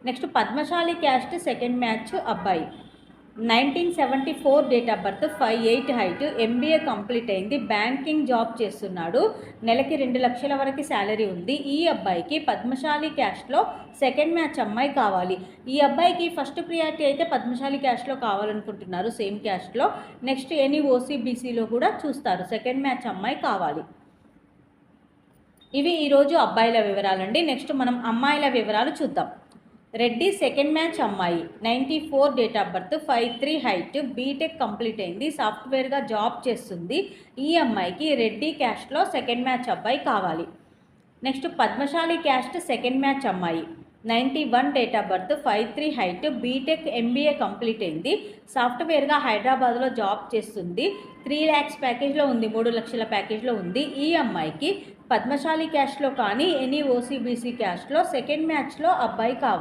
Next Padmashali caste second match అబ్బాయి, 1974 date of birth, 5'8" height, MBA complete అయింది, banking job చేస్తున్నాడు, నెలకి 2 లక్షల వరకు శాలరీ ఉంది. ఈ అబ్బాయికి పద్మశాలి క్యాస్ట్లో సెకండ్ మ్యాచ్ అమ్మాయి కావాలి. ఈ అబ్బాయికి ఫస్ట్ ప్రియారిటీ అయితే పద్మశాలి క్యాస్ట్లో కావాలనుకుంటున్నారు, సేమ్ క్యాస్ట్లో. నెక్స్ట్ ఎనీ ఓసీబీసీలో కూడా చూస్తారు, సెకండ్ మ్యాచ్ అమ్మాయి కావాలి. ఇవి ఈరోజు అబ్బాయిల వివరాలండి. నెక్స్ట్ మనం అమ్మాయిల వివరాలు చూద్దాం. రెడ్డి సెకండ్ మ్యాచ్ అమ్మాయి, 94 date of birth, 5'3" height, BTech complete అయింది, సాఫ్ట్వేర్గా జాబ్ చేస్తుంది. ఈ అమ్మాయికి రెడ్డి క్యాస్ట్లో సెకండ్ మ్యాచ్ అబ్బాయి కావాలి. Next Padmashali caste second match అమ్మాయి, 91 date of birth, 5'3" height, BTech MBA complete అయింది, సాఫ్ట్వేర్గా హైదరాబాద్లో జాబ్ చేస్తుంది, 3 lakhs ప్యాకేజ్లో ఉంది, 3 లక్షల ప్యాకేజ్లో ఉంది. ఈ అమ్మాయికి పద్మశాలి క్యాస్ట్లో కానీ ఎనీ ఓసీబీసీ క్యాస్ట్లో సెకండ్ మ్యాచ్లో అబ్బాయి కావాలి.